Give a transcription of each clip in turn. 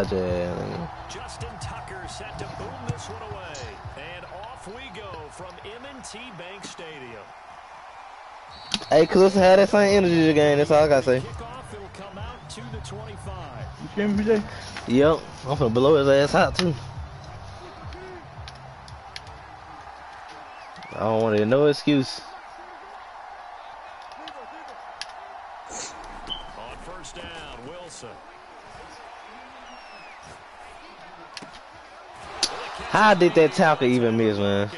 Justin Tucker set to boom this one away. And off we go from M&T Bank Stadium. Hey, Cliff had that same energy again. That's all I gotta say. Kickoff, it'll come out to the 25. You feel me, BJ? Yep, I'm finna blow his ass out too. I don't want to no excuse. On first down, Wilson. How did that tackle even miss, man?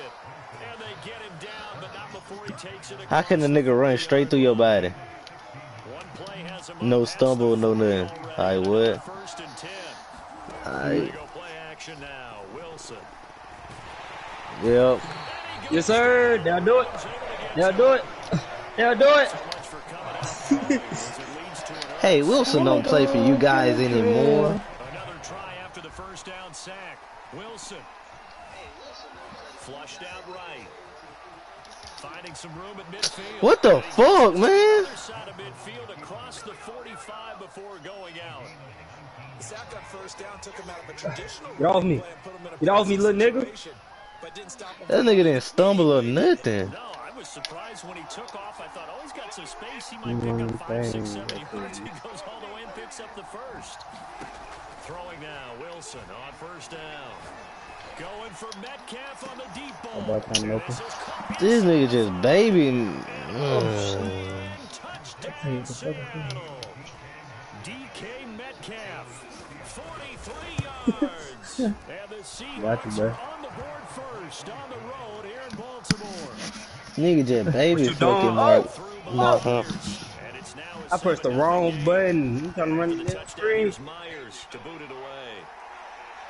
How can the nigga run straight through your body? No stumble, no nothing. Alright, what? Alright. Yep. Yes, sir. They'll do it. They'll do it. They'll do it. Hey, Wilson don't play for you guys anymore. Another try after the first down sack. Wilson. Flushed out right. Finding some room at midfield. What the fuck, man? Other side of midfield across the 45 before going out. The sack on first down took him out of a traditional. Get off me. Get off me, little nigga. That nigga didn't stumble or nothing. No, I was surprised when he took off. I thought, oh, he's got some space. He might pick up 5, 6, 7 yards. He goes all the way and picks up the first. Throwing now, Wilson on first down. Going for Metcalf on the deep ball. This nigga just baby. Touchdown, Seattle. DK Metcalf, 43 yards. And the Seahawks are on the board first on the road here in Baltimore. Nigga just baby fucking Mark. I pressed the wrong button. You trying to run the screen? To boot it away.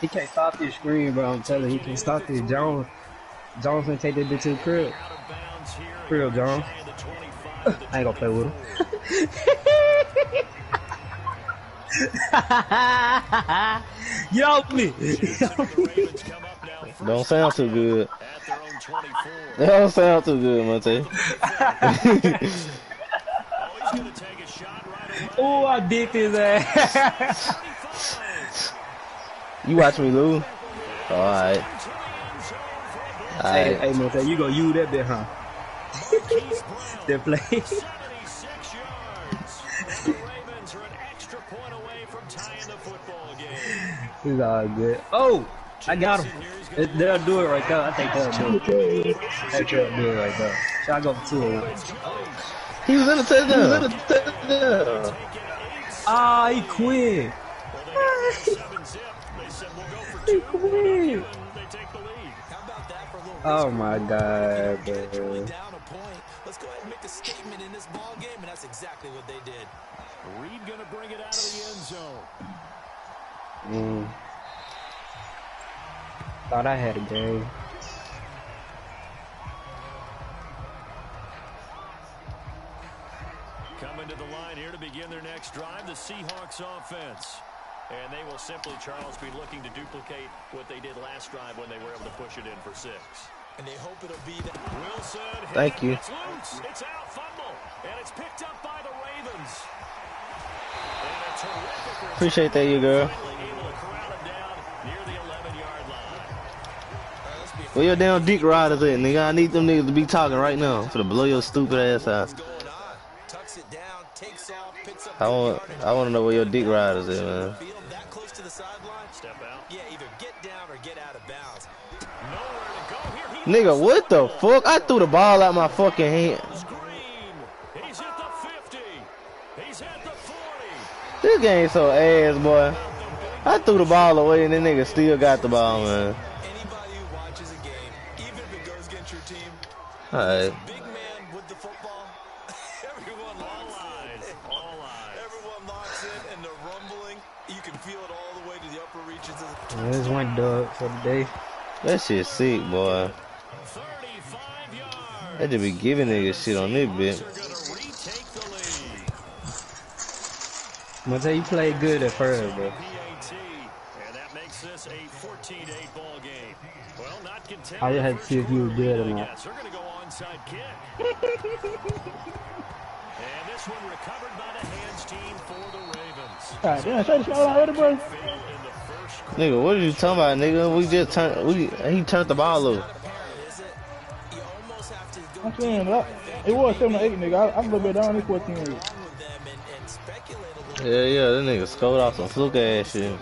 He can't stop this screen, bro. I'm telling you, he can't stop this. Jones gonna take that bitch to the crib. Crib, Jones. I ain't gonna play with him. Get off me! Don't sound too good. That don't sound too good, Monte. Oh, I dicked his ass. You watch me lose? Alright. Alright. Hey, Monte, you gonna use that bit, huh? That play. 76 yards. The Ravens are an extra point away from tying the football game. He's all good. Oh, I got him. They'll do it right there. I think they'll do it. They'll do it right there. Should I go for 2 of them? He was in the touchdown. Ah, he quit. He quit. Oh my God, bro. Let's go ahead and make a statement in this ball game, and that's exactly what they did. Reed gonna bring it out of the end zone. Thought I had a game. Coming to the line here to begin their next drive, the Seahawks offense. And they will simply, Charles, be looking to duplicate what they did last drive when they were able to push it in for 6. And they hope it'll be that. Wilson. Thank you. It's loose. It's out, fumble. And it's picked up by the Ravens. And a terrific Appreciate that, you girl. able to corral it down near the 11-yard line. Where your damn dick riders at, nigga? I need them niggas to be talking right now. I'm finna blow your stupid ass out. Tucks it down, takes off, picks up I want to know where your dick riders at, man. that close to the sideline. Step out. Yeah, either get down or get out of bounds. Nowhere to go here. Nigga, what the fuck? I threw the ball out my fucking hand. He's at the 50. He's at the 40. This game so ass, boy. I threw the ball away and the nigga still got the ball, man. Anybody who watches a game, even if it goes against your team, Alright. big man with the football, everyone locks in. Everyone locks in, and the rumbling, you can feel it all the way to the upper reaches of the There's one dog for the day. That shit sick, boy. 35 yards. They just be giving niggas shit on this bitch. Monte, you played good at first, bro. And that makes this a 14-8 ball game. Well, not content. I just had to see if you were good or not. They're going to go onside kick. And this one recovered by the hands team for the Ravens. Alright, yeah, try to shout already, bro. Fail in the Nigga, what are you talking about, nigga? We just turned. He turned the ball over. I'm saying it was 7-8, nigga. I'm a little bit down. It's 14-8. Yeah, that nigga scored off some fluke ass shit.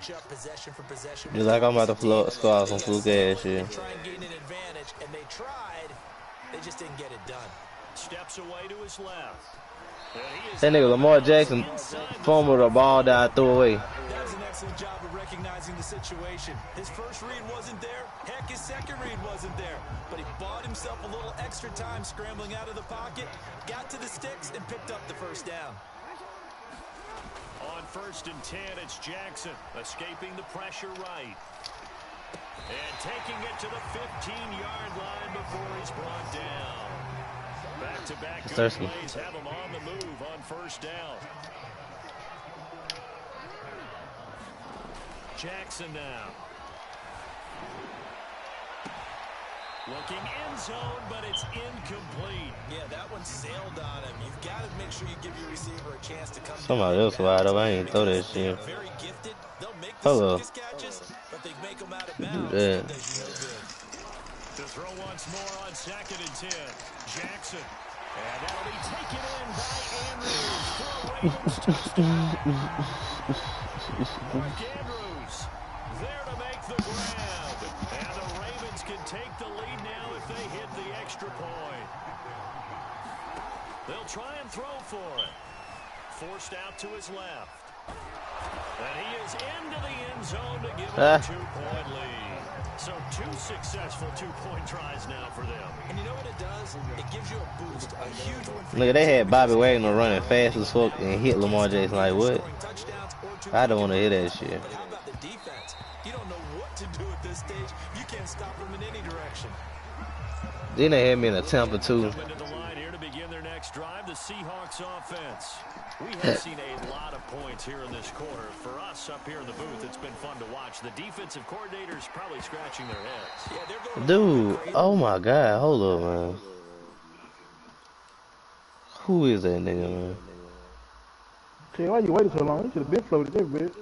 Just like I'm about to score off some fluke ass shit. They just didn't get it done. Steps away to his left. That nigga Lamar Jackson fumbled the ball that I threw away. That was an excellent job of recognizing the situation. His first read wasn't there. Heck, his second read wasn't there. But he bought himself a little extra time scrambling out of the pocket, got to the sticks, and picked up the first down. On 1st and 10, it's Jackson escaping the pressure right. And taking it to the 15-yard line before he's brought down. Back-to-back good plays have him on the move on 1st down. Jackson now. Looking end zone, but it's incomplete. Yeah, that one sailed on him. You've got to make sure you give your receiver a chance to come. Somebody else wide up. I ain't throw that shit. Very gifted. They'll make the Hello. circus catches, but they make them out of bounds. Yeah. To throw once more on 2nd and 10. Jackson. And that'll be taken in by Andrews for a Ravens touchdown. Mark Andrews there to make the grab. And the Ravens can take the lead now if they hit the extra point. They'll try and throw for it. Forced out to his left. And he is into the end zone to give him a 2-point lead. So 2 successful 2-point tries now for them. And you know what it does? It gives you a boost, a huge one. Nigga, they had Bobby Wagner running fast as fuck and hit Lamar Jackson like what? I don't want to hear that shit. But how about the defense? You don't know what to do at this stage. You can't stop them in any direction. Then they had me in a Tampa too. Into the line here to begin their next drive, the Seahawks offense. We have seen a lot of points here in this quarter. For us up here in the booth, it's been fun to watch. The defensive coordinators probably scratching their heads. Yeah, they're going Dude, oh my God, hold up, man. Who is that nigga, man? Shit, why you waited so long? You should have been floated there, bitch.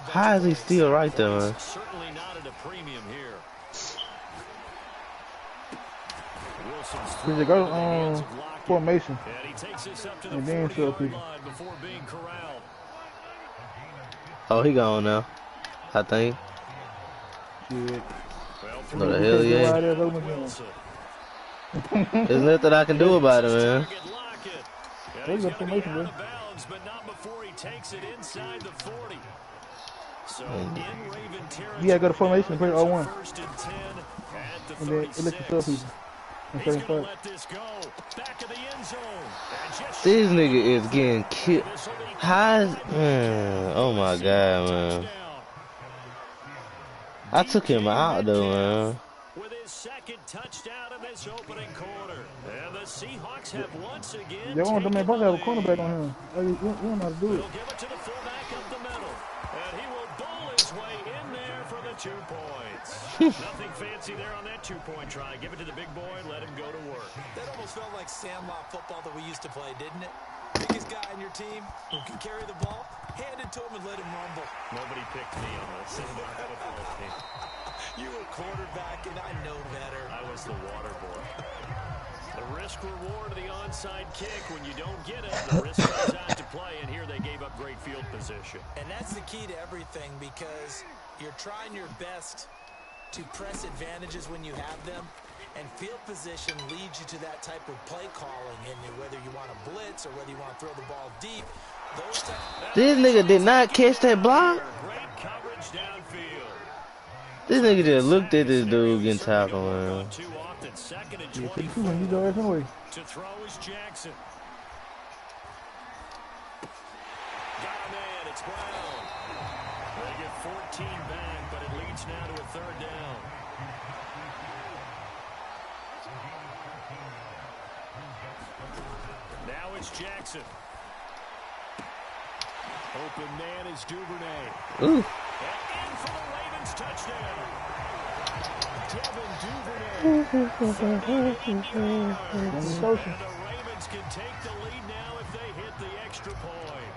How is he still right there, man? Certainly not at a premium here. Did you go formation? And he takes this up to the And then 40-yard line before being corralled. Oh, he gone now. I think. Shit. No, the hell yeah. There's nothing I can do about it, man. There's a formation, bro. But not before he takes it inside the 40. So in Raven territory, You gotta go to formation and play 0-1. First and 10 at the And then it lets you sub people. And He's second gonna part. let this go. Back of the end zone. And just This nigga is getting killed. How is, man, oh my God, man. I took him out though, man. with his second touchdown in this opening quarter. And the Seahawks have once again They want them taken man the have a lead. cornerback on him. You don't know how to do it. He'll give it to the fullback up the middle. And he will bowl his way in there for the 2 points. Nothing fancy there on that 2-point try. Give it to the big boy, let him go to work. That almost felt like sandlot football that we used to play, didn't it? Biggest guy on your team who can carry the ball, hand it to him and let him rumble. Nobody picked me on the sandlot football team. You were quarterback, and I know better. I was the water boy. The risk reward of the onside kick. When you don't get it, the risk goes out to play, and here they gave up great field position. And that's the key to everything, because you're trying your best to press advantages when you have them, And field position leads you to that type of play calling, and whether you want to blitz or whether you want to throw the ball deep. This nigga did not catch that block. Great coverage downfield. This nigga just looked at this dude getting tackled, man. Yeah, 52 when you go ahead anyway. To throw is Jackson. Got a man, it's Brown. They get 14 back, but it leads now to a third down. Now it's Jackson. Open man is Duvernay. Ooh. And in for the Ravens touchdown. Devin Duvernay. And the Ravens can take the lead now if they hit the extra point.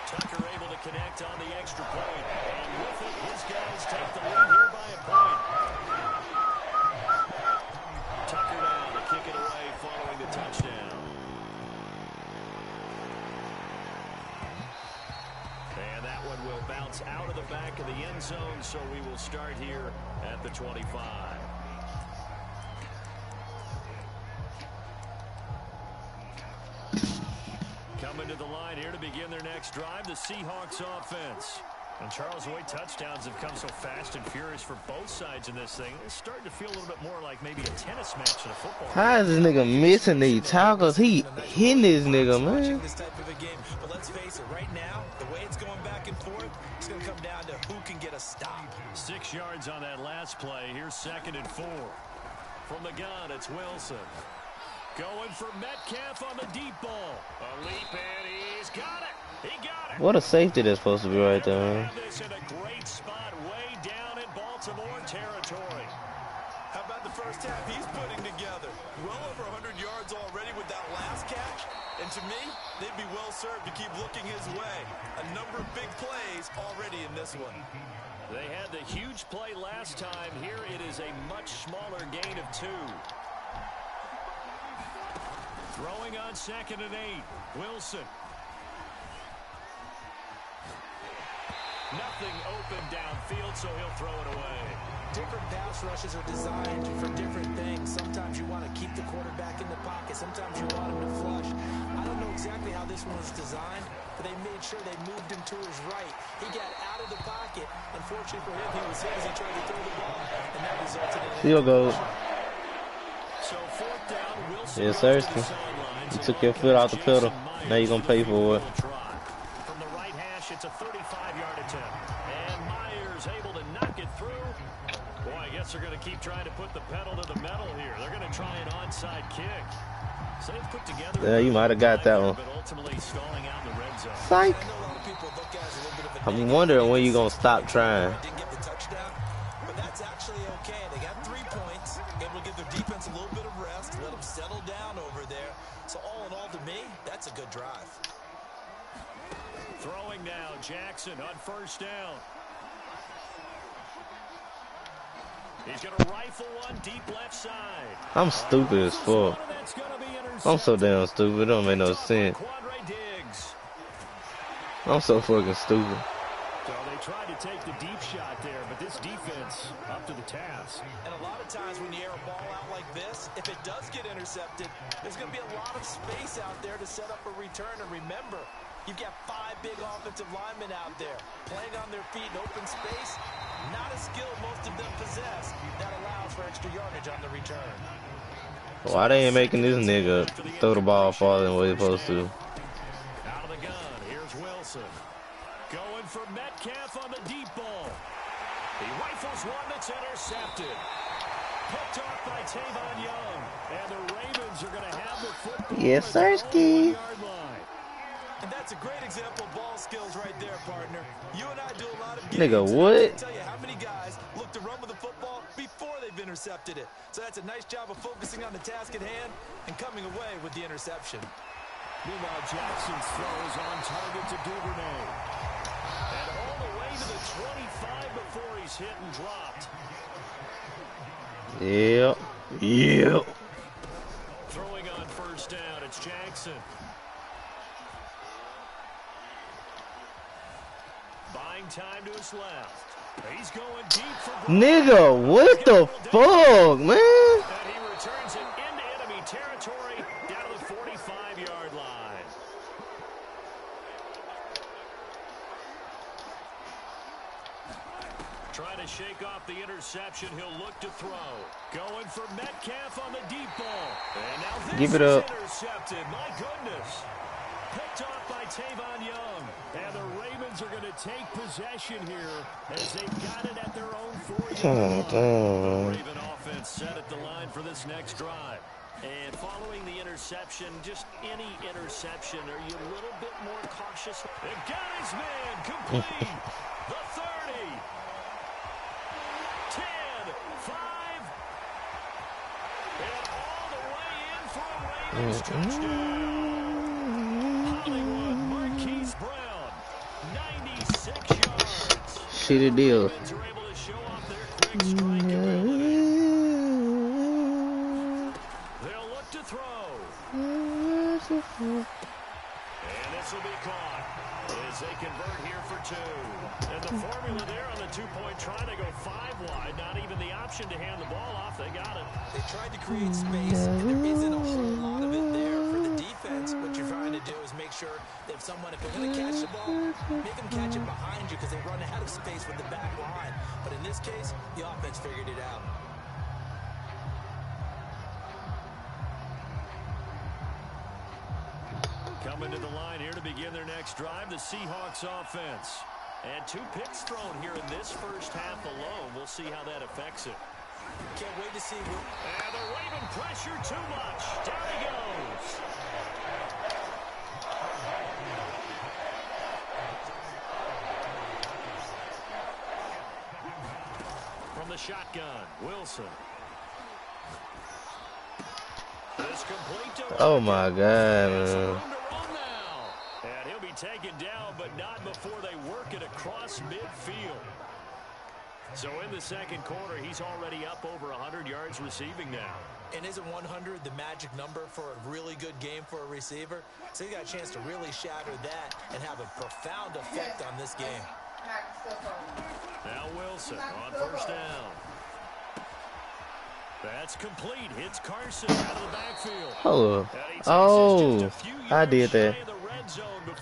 Tucker able to connect on the extra point. And with it, his guys take the lead here by a point. Tucker now to kick it away following the touchdown. And that one will bounce out of the back of the end zone, so we will start here at the 25. Coming to the line here to begin their next drive, the Seahawks offense. And Charles, the way touchdowns have come so fast and furious for both sides in this thing, it's starting to feel a little bit more like maybe a tennis match than a football game. How is this nigga missing these tackles? He hitting this nigga, man. This type of a game, but let's face it, right now, the way it's going back and forth, it's going to come down to who can get a stop. 6 yards on that last play. Here's 2nd and 4. From the gun, it's Wilson. Going for Metcalf on the deep ball. A leap, and he's got it. He got it. What a safety that's supposed to be right there, man. This in a great spot way down in Baltimore territory. How about the first half he's putting together? Well over 100 yards already with that last catch. And to me, they'd be well served to keep looking his way. A number of big plays already in this one. They had the huge play last time. Here it is a much smaller gain of 2. Throwing on 2nd and 8. Wilson. Nothing open downfield, so he'll throw it away. Different pass rushes are designed for different things. Sometimes you want to keep the quarterback in the pocket. Sometimes you want him to flush. I don't know exactly how this one was designed, but they made sure they moved him to his right. He got out of the pocket. Unfortunately for him, he was hit as he tried to throw the ball, and that resulted in Field goal. So 4th down, Wilson. Yes, sir. You took your foot out the pedal. Now you're going to pay for it. From the right hash, it's a 35-yard attempt. And Myers able to knock it through. Boy, I guess they're going to keep trying to put the pedal to the metal here. They're going to try an onside kick. So they've put together. Yeah, you might have got that one. But ultimately stalling out in the red zone. Psych. I'm wondering when you're going to stop trying. Didn't get the touchdown, but that's actually okay. They got 3 points. Able to give their defense a little bit of rest, let them settle down over there. So all in all, to me, that's a good drive. Throwing now, Jackson on 1st down. He's going to rifle one deep left side. I'm stupid as fuck. I'm so damn stupid. It don't make no sense. I'm so fucking stupid. So they tried to take the deep shot there, but this defense up to the task. And a lot of times when you air a ball out like this, if it does get intercepted, there's going to be a lot of space out there to set up a return. And remember, you've got 5 big offensive linemen out there playing on their feet in open space. Not a skill most of them possess. That allows for extra yardage on the return. Why they ain't making this nigga throw the ball farther than what he's supposed to? Out of the gun, here's Wilson. Going for Metcalf on the deep ball. He rifles one that's intercepted. Picked off by Tavon Young. And the Ravens are going to have the football. Yes, sir, Ski. And that's a great example of ball skills right there, partner. You and I do a lot of games. Nigga, what? I can't tell you how many guys look to run with the football before they've intercepted it. So that's a nice job of focusing on the task at hand and coming away with the interception. Meanwhile, Jackson's throw is on target to Duvernay. And all the way to the 25 before he's hit and dropped. Yep. Yep. Throwing on 1st down, it's Jackson. Buying time to his left. He's going deep for Nigga, what the fuck, man? And he returns it into enemy territory down to the 45-yard line. Trying to shake off the interception. He'll look to throw. Going for Metcalf on the deep ball. And now this Give it is up. intercepted. My goodness. Picked off by Tavon Young. And the Ravens are going to take possession here as they've got it at their own 40-yard line. Raven offense set at the line for this next drive. And following the interception, just any interception, are you a little bit more cautious? They've got his man complete. The 30. 10, 5, and all the way in for a Ravens touchdown. Hollywood Marquise Brown, 96 yards. Shitty deal. Ravens are able to show off their quick strike ability. They'll look to throw. And this will be caught as they convert here for 2. And the formula there on the 2-point try to go 5 wide. Not even the option to hand the ball off. They got it. They tried to create space, and there isn't a whole lot of it there for the defense. What you're trying to do is make sure that if they're going to catch the ball, make them catch it behind you because they run out of space with the back line. But in this case, the offense figured it out. Coming to the line here to begin their next drive, the Seahawks offense. And 2 picks thrown here in this first half alone. We'll see how that affects it. Can't wait to see. And the Raven pressure too much. Down he goes. From the shotgun, Wilson. This complete to Oh my God, man. And he'll be taken down, but not before they work it across midfield. So in the second quarter, he's already up over 100 yards receiving now. And isn't 100 the magic number for a really good game for a receiver? So he got a chance to really shatter that and have a profound effect on this game. Now Wilson on first down. That's complete. Hits Carson out of the backfield. Hold up. Oh, I did that.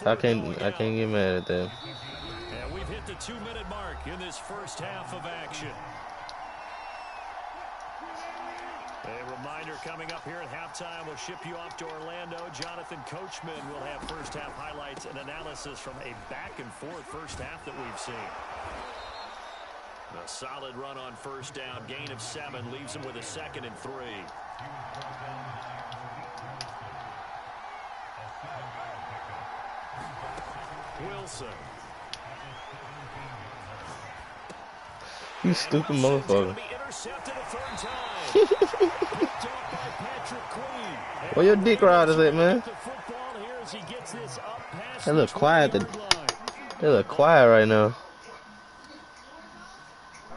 I can't get mad at that. And we've hit the 2-minute mark in this first half of action. A reminder coming up here at halftime, we'll ship you off to Orlando. Jonathan Coachman will have first half highlights and analysis from a back-and-forth first half that we've seen. A solid run on first down, gain of 7, leaves him with a 2nd and 3. Wilson. You stupid motherfucker. Where your dick riders at, man? They look quiet. They look quiet right now.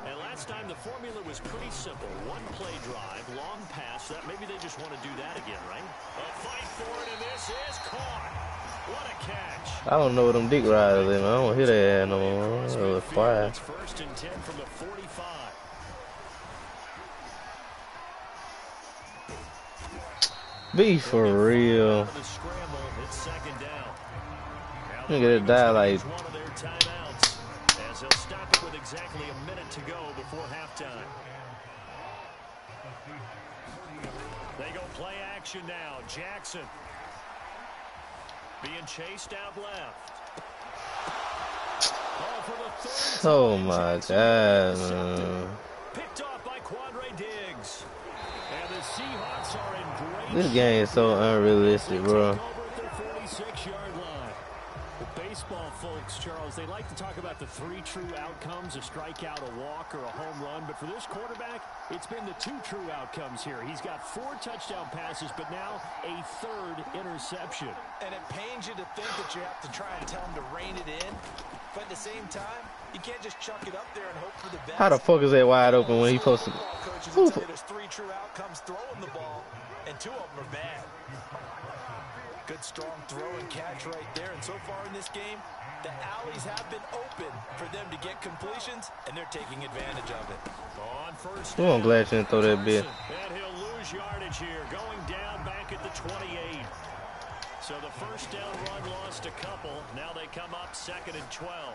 And last time the formula was pretty simple. 1-play drive, long pass. That maybe they just want to do that again, right? A fight for it, and this is caught. What a catch. I don't know what them dick riders is, man. I don't hear that ass no more. They look quiet. It's 1st and 10 from the 45. Be for real. The scramble, it's 2nd down. Look at it die like. One of their timeouts as they'll stop it with exactly a minute to go before halftime. They go play action now. Jackson being chased out left. Oh my God, man. Picked off by Quandre Diggs. And the Seahawks are in great This game is so unrealistic, bro. Baseball folks, Charles, they like to talk about the 3 true outcomes, a strikeout, a walk, or a home run. But for this quarterback, it's been the 2 true outcomes here. He's got 4 touchdown passes, but now a 3rd interception. And it pains you to think that you have to try and tell him to rein it in. But at the same time, you can't just chuck it up there and hope for the best. How the fuck is that wide open when he supposed to? Coaches will tell you there's 3 true outcomes throwing the ball, and 2 of them are bad. Good strong throw and catch right there. And so far in this game, the alleys have been open for them to get completions, and they're taking advantage of it. On first I'm glad you didn't throw that bit. And he'll lose yardage here, going down back at the 28. So the first down run lost a couple. Now they come up 2nd and 12.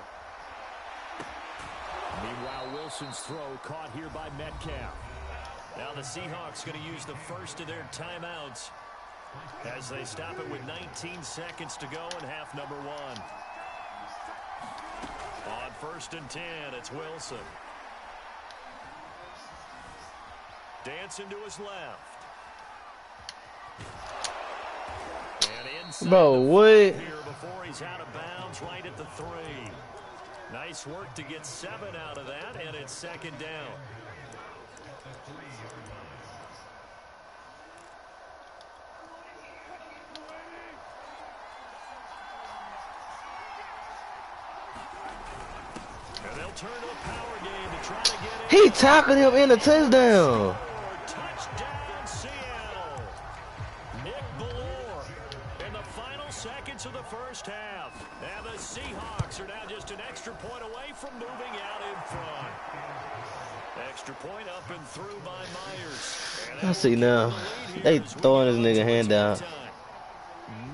Meanwhile, Wilson's throw caught here by Metcalf. Now the Seahawks going to use the first of their timeouts as they stop it with 19 seconds to go in half number 1. On 1st and 10, it's Wilson. Dancing to his left. And inside Bro, what? here before he's out of bounds right at the 3. Nice work to get 7 out of that, and it's 2nd down. And they'll turn to a power game to try to get it. He tackled him in the touchdown. Touchdown, Seattle. Nick Ballore in the final seconds of the first half. And the Seahawks are now just an extra point away from moving out in front. Extra point up and through by Myers. I see now. They throwing this nigga hand down.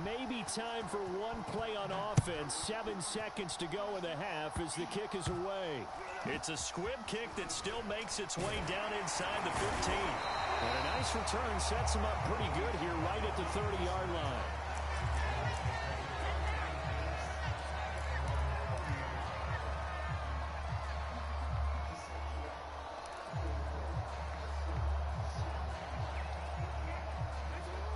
Maybe time for one play on offense. 7 seconds to go in the half as the kick is away. It's a squib kick that still makes its way down inside the 15. And a nice return sets him up pretty good here right at the 30-yard line.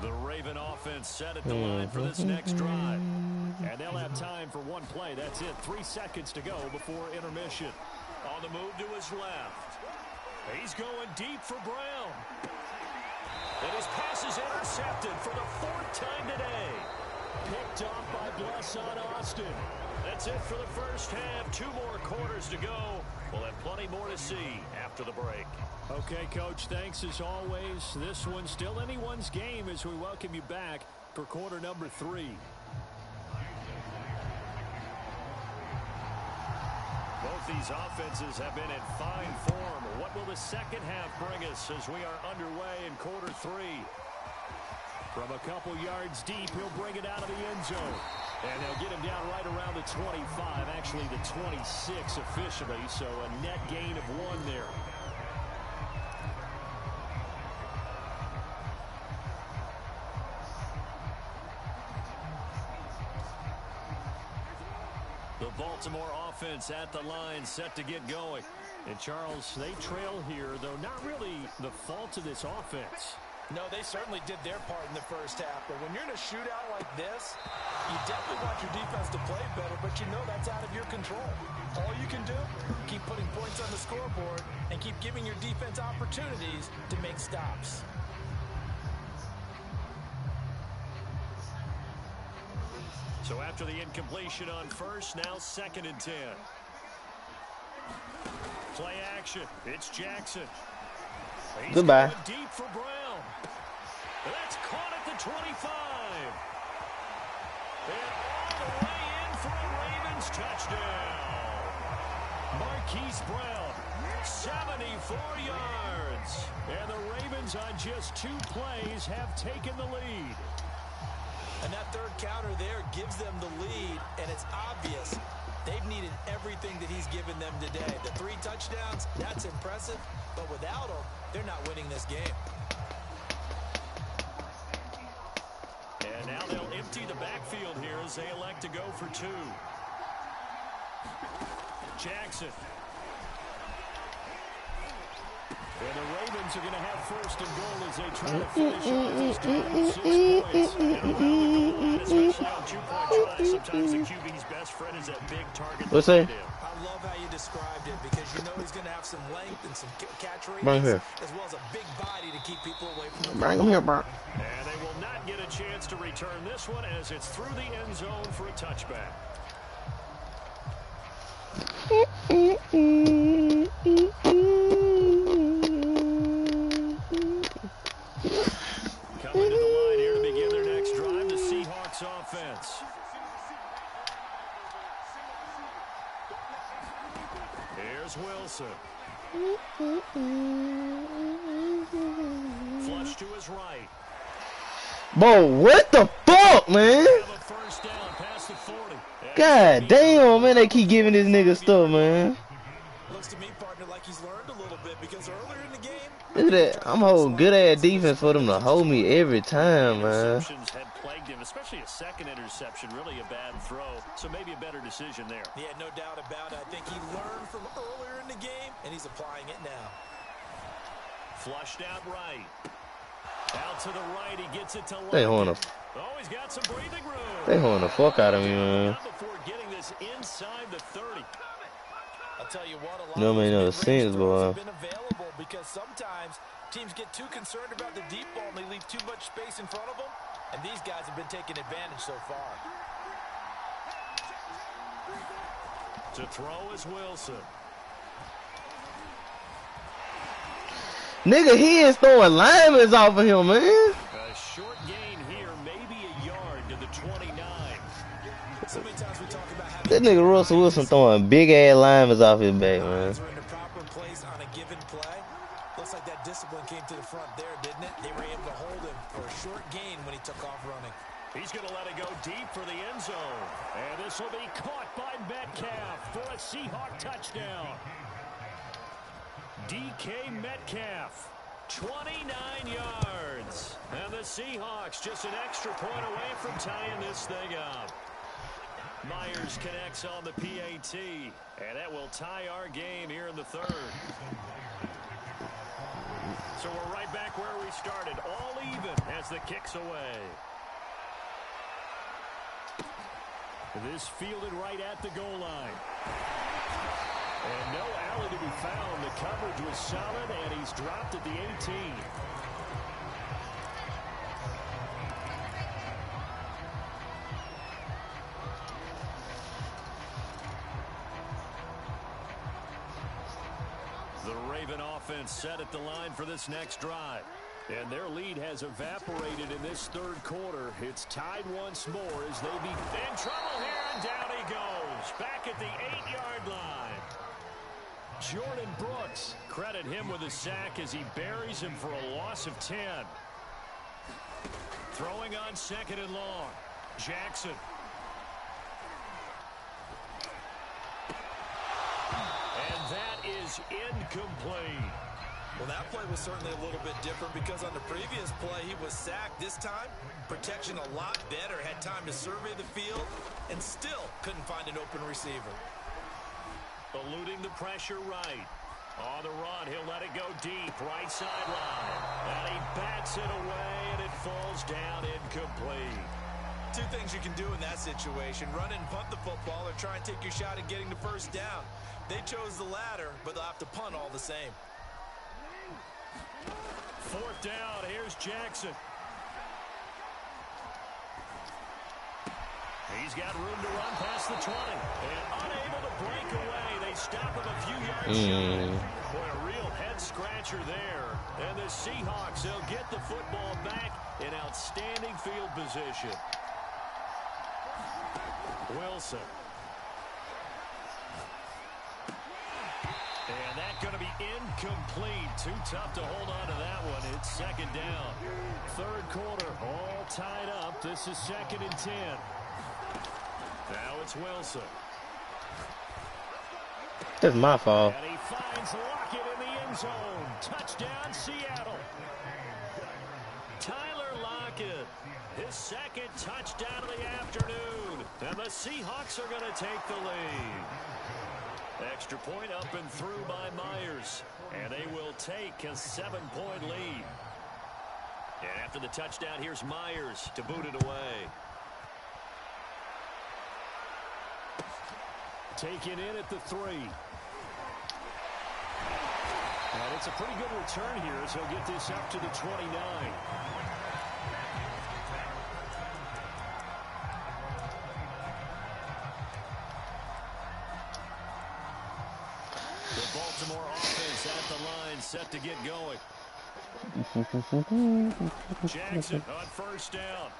The Raven offense set at the line for this next drive. And they'll have time for one play. That's it. 3 seconds to go before intermission. On the move to his left. He's going deep for Brown. And his pass is intercepted for the 4th time today. Picked off by Blesson Austin. That's it for the first half. 2 more quarters to go. We'll have plenty more to see after the break. Okay, Coach, thanks as always. This one's still anyone's game as we welcome you back for quarter number 3. Both these offenses have been in fine form. What will the second half bring us as we are underway in quarter 3? From a couple yards deep, he'll bring it out of the end zone. And they'll get him down right around the 25, actually the 26 officially, so a net gain of 1 there. The Baltimore offense at the line set to get going. And Charles, they trail here, though not really the fault of this offense. No, they certainly did their part in the first half. But when you're in a shootout like this, you definitely want your defense to play better, but you know that's out of your control. All you can do, keep putting points on the scoreboard and keep giving your defense opportunities to make stops. So after the incompletion on first, now 2nd and 10. Play action. It's Jackson. He's Goodbye. Deep for Brown. That's caught at the 25. And all the way in for a Ravens touchdown. Marquise Brown, 74 yards. And the Ravens on just 2 plays have taken the lead. And that third counter there gives them the lead, and it's obvious they've needed everything that he's given them today. The 3 touchdowns, that's impressive, but without him, they're not winning this game. And now they'll empty the backfield here as they elect to go for 2. Jackson. And the Ravens are going to have 1st and goal as they try to finish off this drive with 6 points. And around the goal line, especially on 2-point tries, sometimes the QB's best friend is that big target. What's that? I love how you described it because you know he's going to have some length and some catch rates, Bring here. as well as a big body to keep people away from the Bring him here, bro. And they will not get a chance to return this one as it's through the end zone for a touchback. Coming to the line here to begin their next drive, the Seahawks Wilson. Flush to his right. Bro, what the fuck, man? Have a first down past the 40. God damn, man, they keep giving this nigga stuff, man. Looks to me, partner, like he's learned a little bit because earlier in the game, Look at that. I'm holding good ass defense for them to hold me every time, man. Interceptions had plagued him, especially a second interception, really a bad throw. So maybe a better decision there. yeah, no doubt about it. I think he learned from earlier in the game, and he's applying it now. Flushed out right. Out to the right, he gets it to left. They horn the, Oh, he's got some breathing room. they horn the fuck out of me, man. Before getting this inside the 30. I'll tell you what, a lot No of make no those sense, mid-range boy. throws have been available because sometimes teams get too concerned about the deep ball and they leave too much space in front of them, and these guys have been taking advantage so far. To throw is Wilson. Nigga, he is throwing linemen off of him, man. A short gain here, maybe a yard to the 29. So many times we talk about That nigga Russell Wilson throwing big ass linemen off his back, man. are in the proper place on a given play. Looks like that discipline came to the front there, didn't it? They were able to hold him for a short gain when he took off running. He's going to let it go deep for the end zone. And this will be caught by Metcalf for a Seahawk touchdown. DK Metcalf, 29 yards. And the Seahawks just an extra point away from tying this thing up. Myers connects on the PAT, and that will tie our game here in the third. So we're right back where we started, all even as the kick's away. This fielded right at the goal line. And no alley to be found. The coverage was solid, and he's dropped at the 18. The Raven offense set at the line for this next drive. And their lead has evaporated in this third quarter. It's tied once more as they be in trouble here, and down he goes. Back at the 8-yard line. Jordan Brooks, credit him with a sack as he buries him for a loss of 10. Throwing on second and long. Jackson. And that is incomplete. Well, that play was certainly a little bit different because on the previous play, he was sacked. This time, protection a lot better. Had time to survey the field and still couldn't find an open receiver. Eluding the pressure right. On the run, he'll let it go deep. Right sideline. And he bats it away, and it falls down incomplete. Two things you can do in that situation. Run and punt the football or try and take your shot at getting the first down. They chose the latter, but they'll have to punt all the same. Fourth down, here's Jackson. He's got room to run past the 20. And unable to break away. They stop him a few yards short. Boy, a real head-scratcher there. And the Seahawks, they'll get the football back in outstanding field position. Wilson. And that's going to be incomplete. Too tough to hold on to that one. It's second down. Third quarter, all tied up. This is 2nd and 10. Now it's Wilson. That's my fault. And he finds Lockett in the end zone. Touchdown, Seattle. Tyler Lockett, his second touchdown of the afternoon. And the Seahawks are going to take the lead. Extra point up and through by Myers. And they will take a 7-point lead. And after the touchdown, here's Myers to boot it away. Taken in at the 3. And it's a pretty good return here as he'll get this up to the 29. The Baltimore offense at the line, set to get going. Jackson on first down.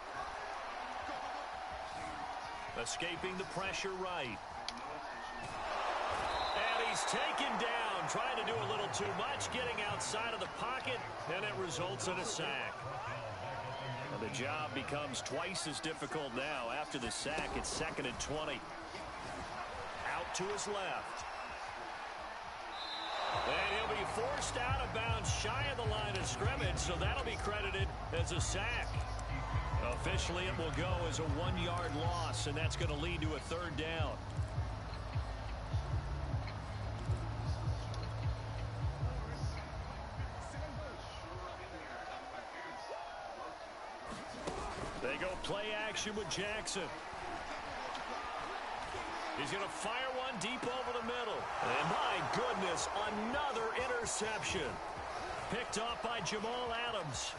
Escaping the pressure right. And he he's taken down, trying to do a little too much, getting outside of the pocket, and it results in a sack. And the job becomes twice as difficult now. After the sack, it's 2nd and 20. Out to his left. And he'll be forced out of bounds shy of the line of scrimmage, so that'll be credited as a sack. Officially, it will go as a 1-yard loss, and that's going to lead to a 3rd down. They go play action with Jackson. He's going to fire one deep over the middle. And my goodness, another interception. Picked off by Jamal Adams.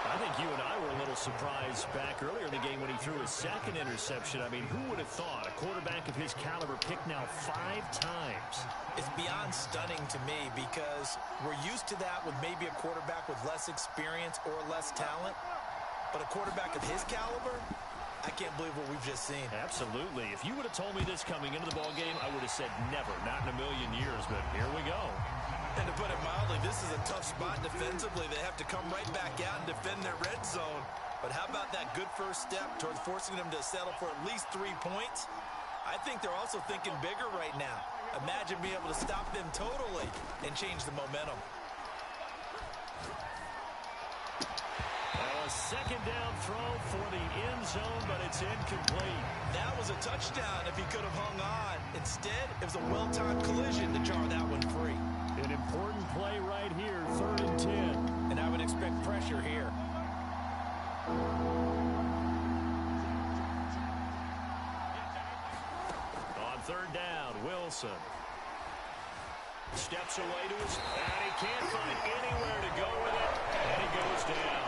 I think you and I were a little surprised back earlier in the game when he threw his 2nd interception. I mean, who would have thought a quarterback of his caliber picked now 5 times? It's beyond stunning to me because we're used to that with maybe a quarterback with less experience or less talent. But a quarterback of his caliber, I can't believe what we've just seen. Absolutely. If you would have told me this coming into the ballgame, I would have said never, not in a million years, but here we go. And to put it mildly, this is a tough spot defensively. They have to come right back out and defend their red zone. But how about that good first step towards forcing them to settle for at least 3 points? I think they're also thinking bigger right now. Imagine being able to stop them totally and change the momentum. A 2nd down throw for the end zone, but it's incomplete. That was a touchdown if he could have hung on. Instead, it was a well-timed collision to jar that one free. An important play right here, 3rd and 10. And I would expect pressure here. On 3rd down, Wilson. Steps away to his, and he can't find anywhere to go with it, and he goes down.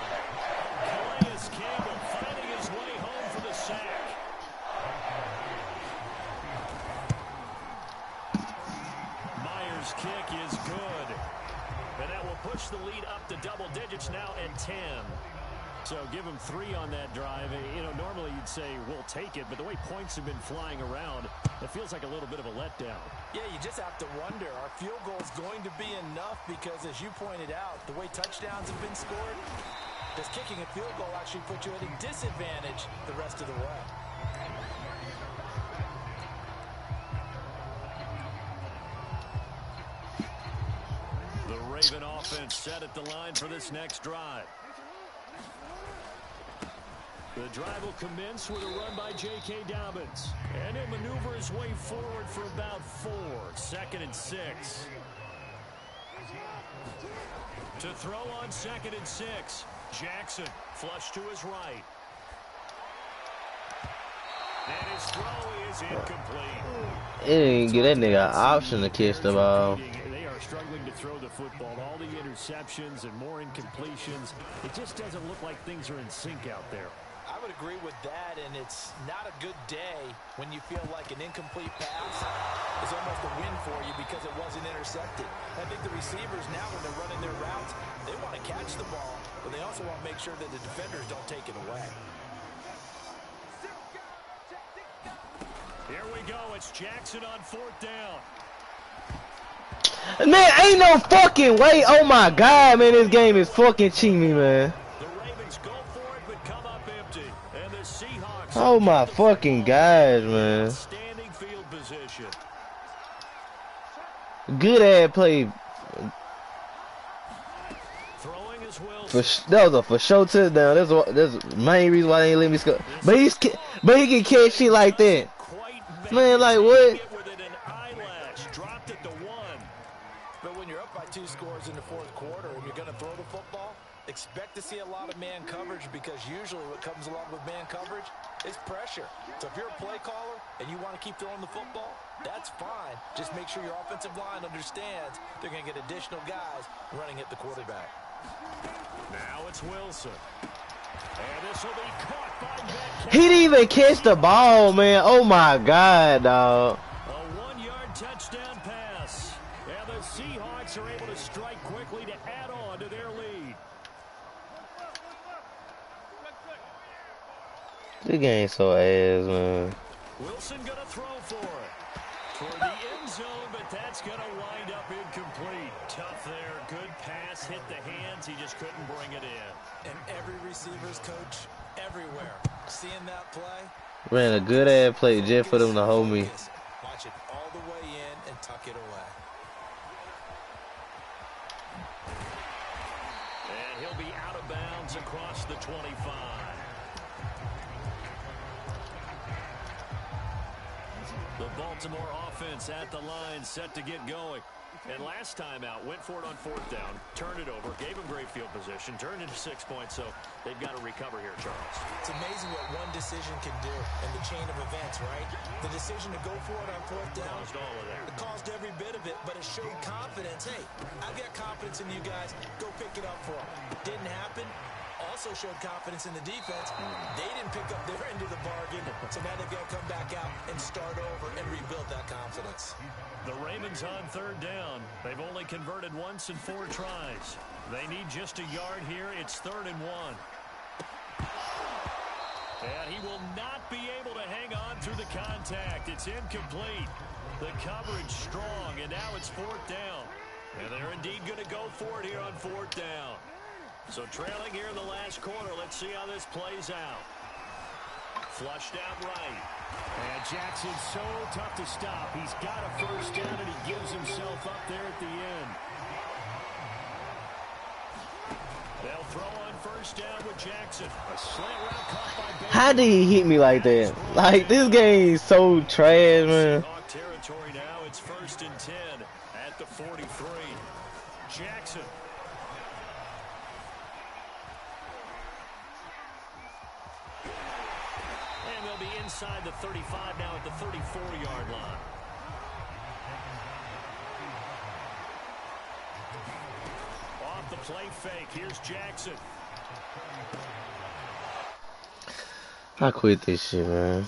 Calais Campbell finding his way home for the sack. Myers' kick is good. And that will push the lead up to double digits now at 10. So give him 3 on that drive. You know, normally you'd say, we'll take it, but the way points have been flying around, it feels like a little bit of a letdown. Yeah, you just have to wonder, are field goals going to be enough? Because as you pointed out, the way touchdowns have been scored, does kicking a field goal actually put you at a disadvantage the rest of the way? The Raven offense set at the line for this next drive. The drive will commence with a run by J.K. Dobbins. And he'll maneuver his way forward for about 4. 2nd and 6. To throw on 2nd and 6. Jackson flush to his right. And his throw is incomplete. It didn't get that nigga an option to catch the ball. They are struggling to throw the football. All the interceptions and more incompletions. It just doesn't look like things are in sync out there. I would agree with that, and it's not a good day when you feel like an incomplete pass is almost a win for you because it wasn't intercepted. I think the receivers now, when they're running their routes, they want to catch the ball, but they also want to make sure that the defenders don't take it away. Here we go. It's Jackson on 4th down. Man, ain't no fucking way. Oh my God, man, this game is fucking cheating, man. The Ravens go for it, but come up empty. And the Seahawks. Oh my fucking God, man. Standing field position. Good ass play. Throwing is Wilson. That was a for sure touchdown. That's the main reason why they ain't let me score. But he can catch shit like that. Man, like what? Dropped it to 1. But when you're up by 2 scores in the 4th quarter and you're going to throw the football, expect to see a lot of man coverage because usually what comes along with man coverage is pressure. So if you're a play caller and you want to keep throwing the football, that's fine. Just make sure your offensive line understands they're going to get additional guys running at the quarterback. Now it's Wilson. And this will be caught by Metcalf. He didn't even catch the ball, man. Oh my God, dog. A 1-yard touchdown pass. And the Seahawks are able to strike quickly to add on to their lead. This game's so ass, man. Wilson gonna throw for it. For the end zone, but that's going to wind up incomplete. Tough there. Good pass. Hit the hands. He just couldn't bring it in. And every receiver's coach everywhere. Seeing that play. Ran a good ass play just for them to hold me. Watch it all the way in and tuck it away. And he'll be out of bounds across the 25. The Baltimore offense at the line, set to get going. And last time out, went for it on 4th down, turned it over, gave him great field position, turned into 6 points, so they've got to recover here, Charles. It's amazing what one decision can do in the chain of events, right? The decision to go for it on 4th down. Caused all of that. It caused every bit of it, but it showed confidence. Hey, I've got confidence in you guys. Go pick it up for them. Didn't happen. Also showed confidence in the defense. They didn't pick up their end of the bargain, so now they've got to come back out and start over and rebuild that confidence. The Ravens on 3rd down. They've only converted once in 4 tries. They need just a yard here. It's 3rd and 1. And he will not be able to hang on through the contact. It's incomplete. The coverage strong, and now it's 4th down. And they're indeed going to go for it here on 4th down. So trailing here in the last quarter. Let's see how this plays out. Flushed out right. And Jackson's so tough to stop. He's got a first down, and he gives himself up there at the end. They'll throw on first down with Jackson. A slant route caught by Baker. How did he hit me like that? Like, this game is so trash, man. Seahawk territory now. It's 1st and 10 at the 43. Jackson. And they'll be inside the 35 now at the 34-yard line. Off the play fake. Here's Jackson. I quit this shit, man.